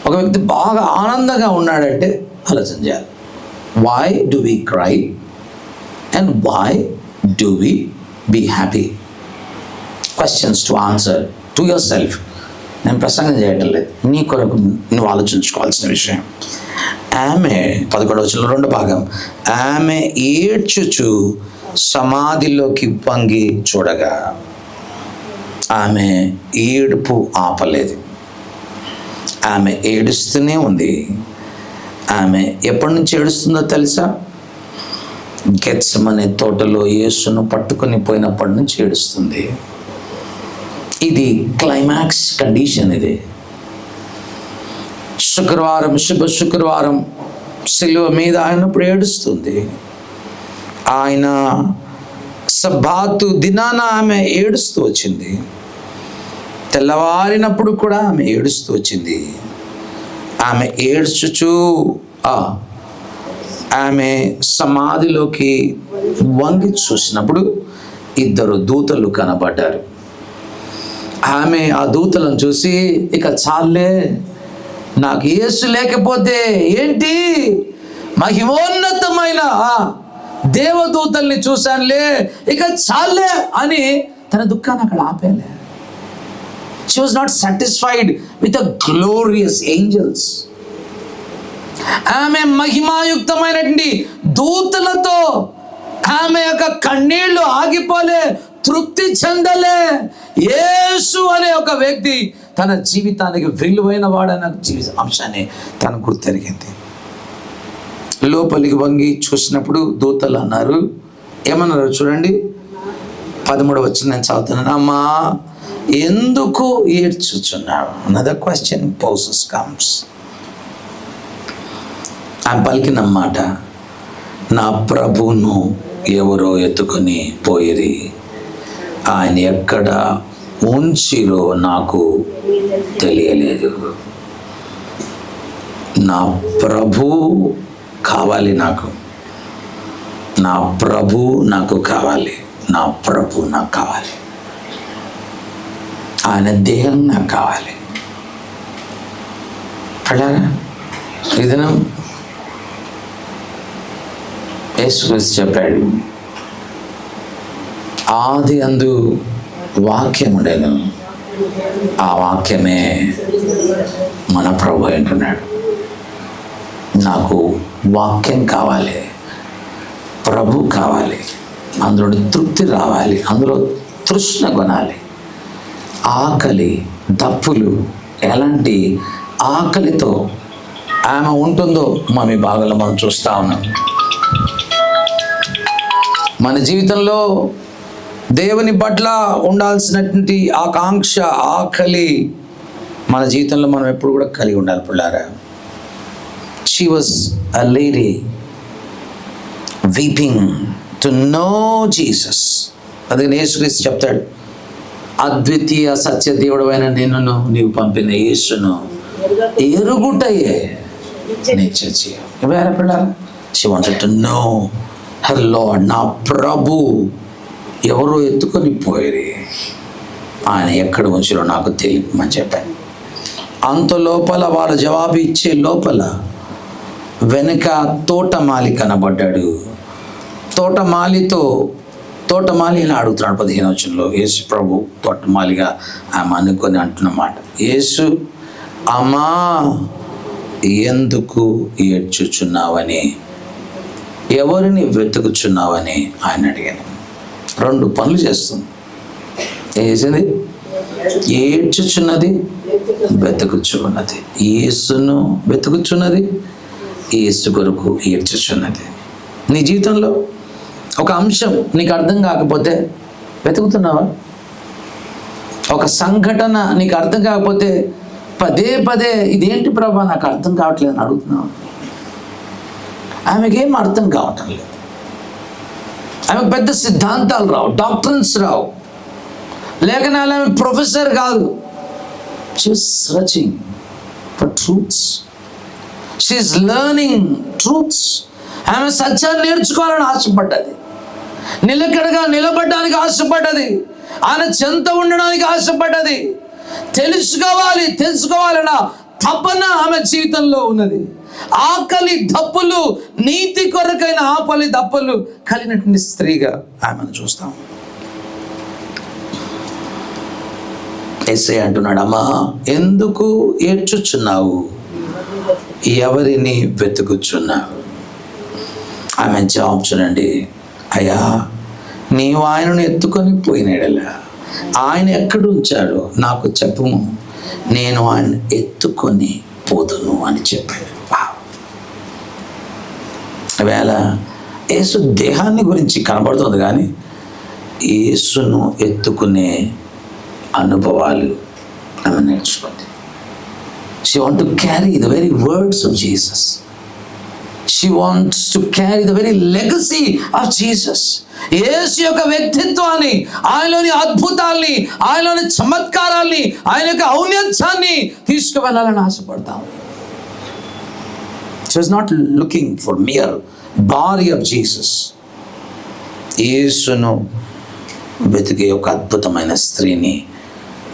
ఒక వ్యక్తి బాగా ఆనందంగా ఉన్నాడంటే ఆలోచన చేయాలి. Why do we cry and why do we be happy? Questions to answer to yourself. నేను ప్రసంగం చేయటం లేదు, నీ కొరకు నువ్వు ఆలోచించుకోవాల్సిన విషయం. ఆమె 11వ వచనంలో 2 భాగం. ఆమె ఏడ్చుచు సమాధిలోకి వంగి చూడగా ఆమె ఏడుపు ఆపలేదు. ఆమె ఏడుస్తూనే ఉంది. ఆమె ఎప్పటి నుంచి ఏడుస్తుందో తెలుసా? గెత్సెమనే తోటలో యేసును పట్టుకొని పోయినప్పటి నుంచి ఏడుస్తుంది. ఇది క్లైమాక్స్ కండిషన్. ఇది శుక్రవారం, శుక్రవారం సిలువ మీద ఆయనప్పుడు ఏడుస్తుంది. ఆయన సబ్బాతు దినాన ఆమె ఏడుస్తూ వచ్చింది. తెల్లవారినప్పుడు కూడా ఆమె ఏడుస్తూ వచ్చింది. ఆమె ఏడ్చుచూ ఆమె సమాధిలోకి వంగి చూసినప్పుడు 2 దూతలు కనబడ్డారు. ఆమె ఆ దూతలను చూసి, ఇక చాలే, నాకు యేసు లేకపోతే ఏంటి, మహిమోన్నతమైన దేవదూతల్ని చూశానులే, ఇక చాలే అని తన దుఃఖాన్ని అక్కడ ఆపేలే. She was not satisfied with the glorious angels. ఆమె మహిమాయుక్తమైనటువంటి దూతలతో ఆమె యొక్క కన్నీళ్లు ఆగిపోలే, తృప్తి చెందలే. యేసు అనే ఒక వ్యక్తి తన జీవితానికి విలువైన వాడన్న అంశాన్ని తను గుర్తెరిగింది. లోపలికి వంగి చూసినప్పుడు దూతలు అన్నారు, ఏమన్నారు చూడండి, 13వ వచనం నేను చదువుతున్నాను. అమ్మా, ఎందుకు ఏడ్చుచున్నావు? Another question poses comes. ఆమె పలికిన మాట, నా ప్రభువును ఎవరో ఎత్తుకొని పోయిరి, ఆయన ఎక్కడ ఉంచిరో నాకు తెలియలేదు. నా ప్రభు కావాలి, నాకు నా ప్రభు నాకు కావాలి, నా ప్రభు నాకు కావాలి, ఆయన దేహం నాకు కావాలి. పడారా ఈ దినం యేసుక్రీస్తు చెప్పాడు, ఆది అందు వాక్యం ఉండేను, ఆ వాక్యమే మన ప్రభు అంటున్నాడు. నాకు వాక్యం కావాలి, ప్రభు కావాలి, అందులో తృప్తి రావాలి, అందులో తృష్ణ కొనాలి. ఆకలి దప్పులు, ఎలాంటి ఆకలితో ఆమె ఉంటుందో మన భాగంలో మనం చూస్తూ ఉన్నాం. మన జీవితంలో దేవుని పట్ల ఉండాల్సినటువంటి ఆకాంక్ష, ఆకలి మన జీవితంలో మనం ఎప్పుడు కూడా కలిగి ఉండాలి పిల్లారా. She was a lady weeping to know Jesus. అందుకని యేసుక్రీస్తు చెప్తాడు, అద్వితీయ సత్య దేవుడైన నిన్ను నీవు పంపిన యేసును ఎరుగుటయే నిత్య జీవం. వేరే పిల్లారా, she wanted to know her lord. నా ప్రభు ఎవరో ఎత్తుకొని పోయి ఆయన ఎక్కడ ఉంచిలో నాకు తెలియమని చెప్పాను. అంత లోపల వారు జవాబు ఇచ్చే లోపల వెనుక తోటమాలి కనబడ్డాడు. తోటమాలి అని అడుగుతున్నాడు 15వ వచనంలో. యేసు ప్రభు తోటమాలిగా ఆమె అనుకొని అంటున్నమాట, యేసు అమ్మా ఎందుకు ఏడ్చుచున్నావని, ఎవరిని వెతుకుచున్నావని ఆయన అడిగాను. 2 పనులు చేస్తుంది. ఏసింది ఏడ్చుచున్నది, వెతుకుచున్నది. యేసును వెతుకుచున్నది, యేసు కొరకు ఏడ్చుచున్నది. నీ జీవితంలో ఒక అంశం నీకు అర్థం కాకపోతే వెతుకుతున్నావా? ఒక సంఘటన నీకు అర్థం కాకపోతే పదే ఇదేంటి ప్రభా నాకు అర్థం కావట్లేదు అని అడుగుతున్నావు. ఆమెకేం అర్థం కావటం లేదు. ఆమెకు పెద్ద సిద్ధాంతాలు రావు, డాక్టర్స్ రావు, లేఖనాలు. ఆమె ప్రొఫెసర్ కాదు. She is searching for truths, she is learning truths. ఆమె సత్యాన్ని నేర్చుకోవాలని ఆశపడ్డది, నిలకడగా నిలబడడానికి ఆశపడ్డది, ఆయన చెంత ఉండడానికి ఆశపడ్డది. తెలుసుకోవాలన్న తపన ఆమె జీవితంలో ఉన్నది. ఆకలి దప్పులు, నీతి కొరకైన ఆకలి దప్పులు కలిగినటువంటి స్త్రీగా ఆమెను చూస్తాం. యేసయ్య అంటున్నాడు, అమ్మా ఎందుకు ఏడ్చుచున్నావు, ఎవరిని వెతుకుచున్నావు? ఆమె జవాబు చూడండి, అయ్యా నీవు ఆయనను ఎత్తుకొని పోయినాడలా, ఆయన ఎక్కడ ఉంచాడో నాకు చెప్పుము, నేను ఆయన ఎత్తుకొని పోదును అని చెప్పాను. వేళ యేసు దేహాన్ని గురించి కనబడుతుంది, కానీ యేసును ఎత్తుకునే అనుభవాలు ఆమె నేర్చుకుంది. She wants to carry the very words of Jesus. She wants to carry the very legacy of Jesus. యేసు యొక్క వ్యక్తిత్వాన్ని, ఆయనలోని అద్భుతాల్ని, ఆయనలోని చమత్కారాల్ని, ఆయన యొక్క ఔన్నత్యాన్ని తీసుకువెళ్ళాలని ఆశపడతాం. She was not looking for mere body of Jesus. యేసును వెతికే ఒక అద్భుతమైన స్త్రీని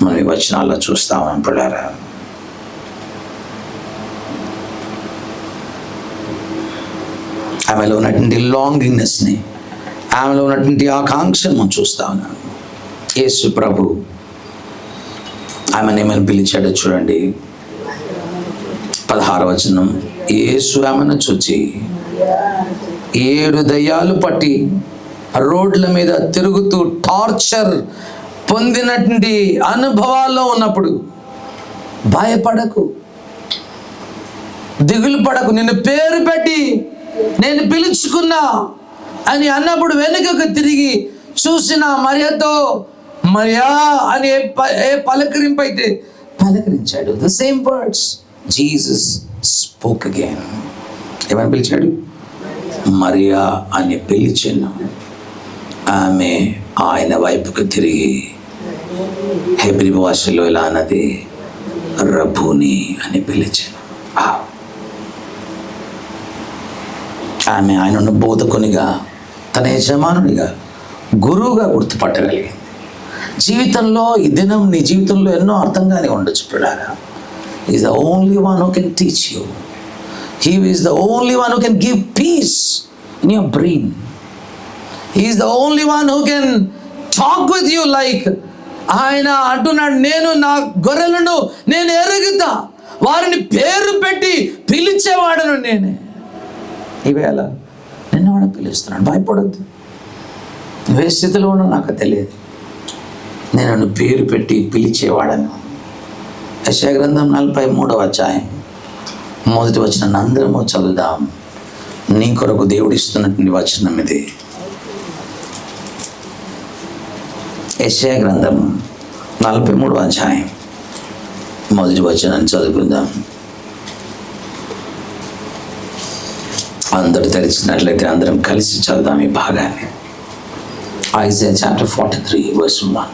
మనం ఈ వచనాల్లో చూస్తామని పడారా. ఆమెలో ఉన్నటువంటి లాంగింగ్నెస్ని, ఆమెలో ఉన్నటువంటి ఆకాంక్షను మనం చూస్తా ఉన్నాం. యేసు ప్రభు ఆమెను ఏమైనా పిలిచాడో చూడండి. 16వ వచనం, యేసు ఆమెను చూచి 7 దయ్యాలు పట్టి రోడ్ల మీద తిరుగుతూ టార్చర్ పొందినటువంటి అనుభవాల్లో ఉన్నప్పుడు, భయపడకు, దిగులు పడకు, నిన్ను పేరు పెట్టి నేను పిలుచుకున్నా అని అన్నప్పుడు వెనుకకు తిరిగి చూసిన మరియతో, మరియా అని ఏ పలకరింపు అయితే పలకరించాడు. The same words Jesus spoke again. ఏమని పిలిచాడు? మరియా అని పిలిచాను. ఆమె ఆయన వైపుకు తిరిగి హెబ్రీ భాషలో ఇలా అన్నది, రబ్బూని అని పిలిచాను. ఆమె ఆయనను బోధకునిగా, తన యజమానునిగా, గురువుగా గుర్తుపట్టగలిగింది. జీవితంలో ఈ దినం నీ జీవితంలో ఎన్నో అర్థంగానే ఉండొచ్చు పిల్లారా. Is the only one who can teach you. He is the only one who can give piece in your brain. He is the only one who can talk with you like ఆయన అంటున్నాడు, నేను నా గొర్రెలను నేను ఎరుగుతా, వారిని పేరు పెట్టి పిలిచేవాడను నేనే. ఈవేళ నిన్ను కూడా పిలుస్తున్నాడు, భయపడద్దు. నువ్వే స్థితిలో ఉన్నా నాకు తెలియదు, నేను నన్ను పేరు పెట్టి పిలిచేవాడను. యెషయా గ్రంథం 43వ అధ్యాయం 1వ వచనం అందరము చదువుదాం. నీ కొరకు దేవుడు ఇస్తున్నటువంటి వచనం ఇది. యెషయా గ్రంథం 43వ అధ్యాయం 1వ వచనాన్ని చదువుకుందాం. అందరూ తెలిసినట్లయితే అందరం కలిసి చదువుదాం ఈ భాగాన్ని. Isaiah chapter 43 verse 1.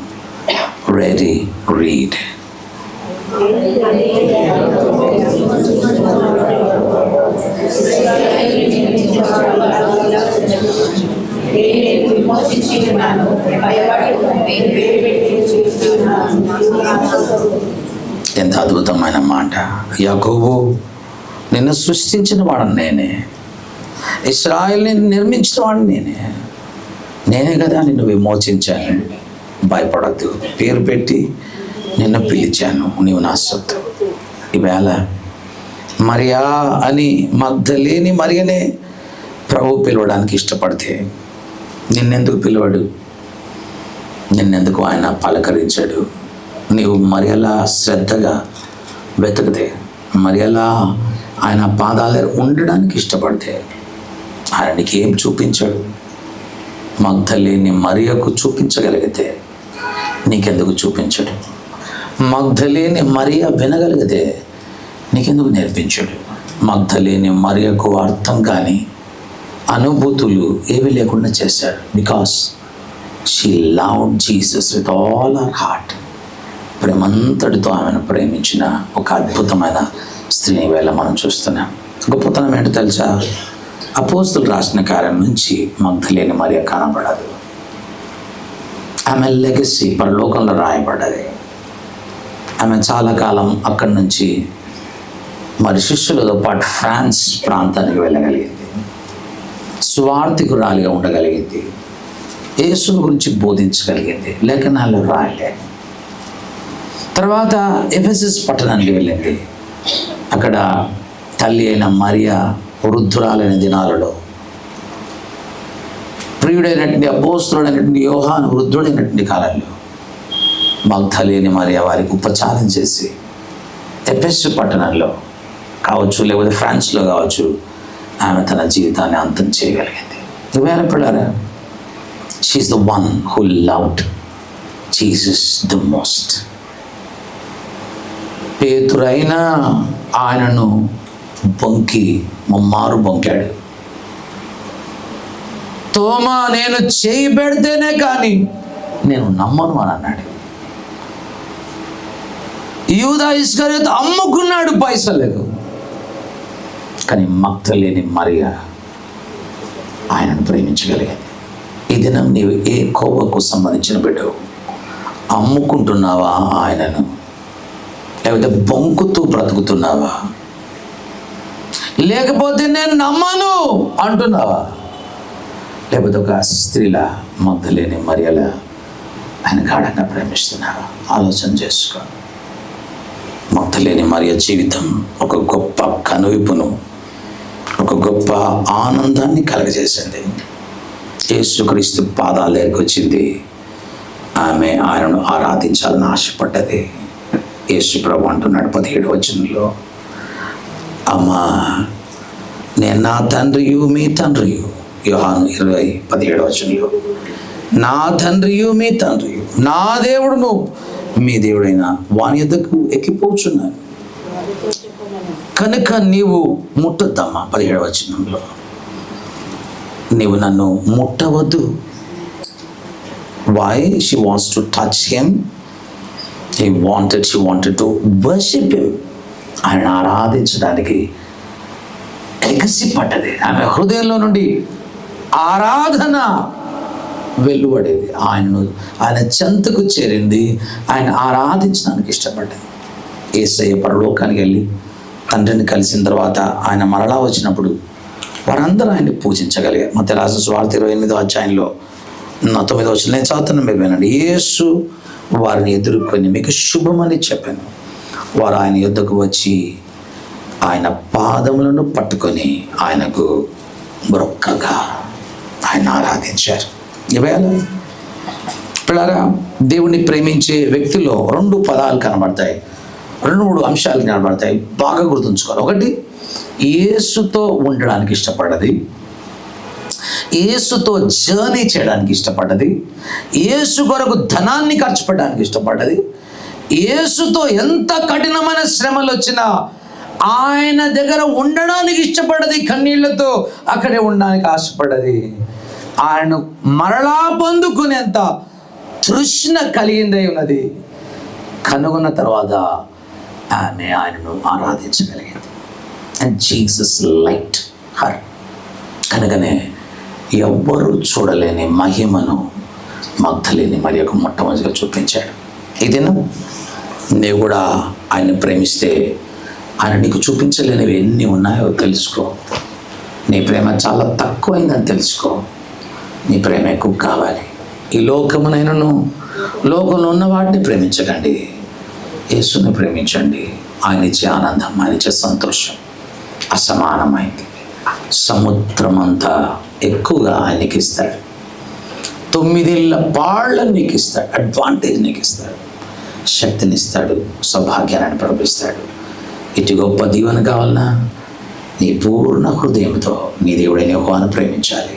Ready, read. ఎంత అద్భుతమైన మాట. యాకోబు, నిన్ను సృష్టించిన వాడని నేనే, ఇశ్రాయేలుని నిర్మించిన వాడిని నేనే కదా నిన్ను విమోచించాను. భయపడద్దు, పేరు పెట్టి నిన్ను పిలిచాను, నీవు నా సొత్తు. ఈవేళ మరియా అని మగ్దలేని మరియనే ప్రభు పిలవడానికి ఇష్టపడితే నిన్నెందుకు పిలవడు? నిన్నెందుకు ఆయన పలకరించాడు? నీవు మరియలా శ్రద్ధగా వెతికితే, మరియలా ఆయన పాదాల ఉండడానికి ఇష్టపడితే ఆయన నీకు ఏం చూపించాడు? మగ్దలేని మరియకు చూపించగలిగితే నీకెందుకు చూపించాడు? మగ్దలేని మరియ వినగలిగితే నీకెందుకు నేర్పించాడు? మగ్దలేని మరియకు అర్థం కాని అనుభూతులు ఏవి లేకుండా చేశాడు. Because she loved Jesus with all her heart. ప్రేమంతటితో ఆమెను ప్రేమించిన ఒక అద్భుతమైన స్త్రీని వేళ మనం చూస్తున్నాం. గొప్పతనం ఏంటో తెలుసా? అపోస్తులు రాసిన కార్యం నుంచి మగ్దలేని మరియ కనబడదు. ఆమె లెగసీ పరలోకంలో రాయబడ్డది. ఆమె చాలా కాలం అక్కడి నుంచి మరి శిష్యులతో పాటు ఫ్రాన్స్ ప్రాంతానికి వెళ్ళగలిగింది. స్వార్థికురాలిగా ఉండగలిగింది. యేసుని గురించి బోధించగలిగింది. లేఖనాలు రాయలే. తర్వాత ఎఫెసస్ పట్టణానికి వెళ్ళింది. అక్కడ తల్లి అయిన మరియా వృద్ధురాలైన దినాలలో ప్రియుడైనటువంటి అపోస్తలుడైనటువంటి యోహాను వృద్ధుడైనటువంటి కాలంలో మగ్దలేని మరియా వారికి ఉపచారం చేసి ఎఫెసు పట్టణంలో కావచ్చు, లేకపోతే ఫ్రాన్స్లో కావచ్చు, ఆమె తన జీవితాన్ని అంతం చేయగలిగింది. ఈవేళ పిల్లరా, she is the one who loved Jesus the most. పేతురైనా ఆయనను ముమ్మారు బొంకాడు. తోమా, నేను చేయి పెడితేనే కానీ నేను నమ్మను అని అన్నాడు. యూదా ఇస్కరియోతు అమ్ముకున్నాడు పైసలకు. కానీ మగ్దలేని మరియా ఆయనను ప్రేమించగలిగింది. ఈ దినం నీవు ఏ కోవకు సంబంధించిన బిడ్డవు? అమ్ముకుంటున్నావా ఆయనను? లేకపోతే బొంకుతూ బ్రతుకుతున్నావా? లేకపోతే నేను నమ్మను అంటున్నావా? లేకపోతే ఒక స్త్రీలా మగ్దలేని మరియలా ఆయన గాఢంగా ప్రేమిస్తున్నావా? ఆలోచన చేసుకో. మగ్దలేని మరియ జీవితం ఒక గొప్ప కనువిప్పును, ఒక గొప్ప ఆనందాన్ని కలగజేసింది. యేసుక్రీస్తు పాదాల దగ్గరికి వచ్చింది. ఆమె ఆయనను ఆరాధించాలని ఆశపడ్డది. యేసు ప్రభు అంటున్నాడు 17వ వచనంలో, అమ్మా, నేను నా తండ్రియు మీ తండ్రియు. యోహాను 20:17 వచనంలో, నా తండ్రియు మీ తండ్రియు, నా దేవుడును మీ దేవుడైన వాని యొద్దకు ఎక్కిపోచున్నాను కనుక నీవు ముట్టొద్దమ్మా. 17వ వచనంలో, నీవు నన్ను ముట్టవద్దు. Why? She wants to touch him. she wanted to worship him. ఆయన ఆరాధించడానికి ఎగసిపడ్డది. ఆమె హృదయంలో నుండి ఆరాధన వెలువడేది. ఆయన చెంతకు చేరింది. ఆయన ఆరాధించడానికి ఇష్టపడ్డది. యేసయ్య పరలోకానికి వెళ్ళి తండ్రిని కలిసిన తర్వాత ఆయన మరలా వచ్చినప్పుడు వారందరూ ఆయన్ని పూజించగలిగారు. మత్తయి రాసిన సువార్త 28వ అధ్యాయంలో 9వ వచనం నేను చదువుతున్నా, మీరు వినండి. యేసు వారిని ఎదుర్కొని మీకు శుభమని చెప్పాను. వారు ఆయన యొద్దకు వచ్చి ఆయన పాదములను పట్టుకొని ఆయనకు బ్రొక్కగా ఆయన ఆరాధించారు. ఈవేళ పిల్లరా, దేవుణ్ణి ప్రేమించే వ్యక్తిలో 2 పదాలు కనబడతాయి, 2-3 అంశాలు కనబడతాయి. బాగా గుర్తుంచుకోవాలి. ఒకటి, యేసుతో ఉండడానికి ఇష్టపడ్డది, యేసుతో జర్నీ చేయడానికి ఇష్టపడ్డది, యేసు కొరకు ధనాన్ని ఖర్చు పెట్టడానికి ఇష్టపడ్డది, యేసుతో ఎంత కఠినమైన శ్రమలు వచ్చినా ఆయన దగ్గర ఉండడానికి ఇష్టపడ్డది, కన్నీళ్లతో అక్కడే ఉండడానికి ఆశపడ్డది, ఆయన మరలా పొందుకునేంత తృష్ణ కలిగిందై ఉన్నది. కనుగొన్న తర్వాత ఆమె ఆయనను ఆరాధించగలిగింది. And Jesus liked her. కనుకనే ఎవ్వరూ చూడలేని మహిమను మగ్దలేని మరియకు మొట్టమొదటిగా చూపించాడు. ఈ దినం నీవు కూడా ఆయన్ని ప్రేమిస్తే ఆయన నీకు చూపించలేనివి ఎన్ని ఉన్నాయో తెలుసుకో. నీ ప్రేమ చాలా తక్కువైందని తెలుసుకో. నీ ప్రేమ ఎక్కువ కావాలి. ఈ లోకమునైనను లోకంలో ఉన్న వాటిని ప్రేమించకండి, యేసుని ప్రేమించండి. ఆయన ఇచ్చే ఆనందం, ఆయన ఇచ్చే సంతోషం అసమానమైంది. సముద్రమంతా ఎక్కువగా ఆయనకి ఇస్తాడు. 9 పాళ్ళని నీకు ఇస్తాడు, అడ్వాంటేజ్ నీకు ఇస్తాడు, శక్తినిస్తాడు, సౌభాగ్యాన్ని ప్రకటిస్తాడు. ఇటు గొప్ప దీవెన కావాలన్నా నీ పూర్ణ హృదయంతో నీ దేవుడైన యెహోవాను ప్రేమించాలి.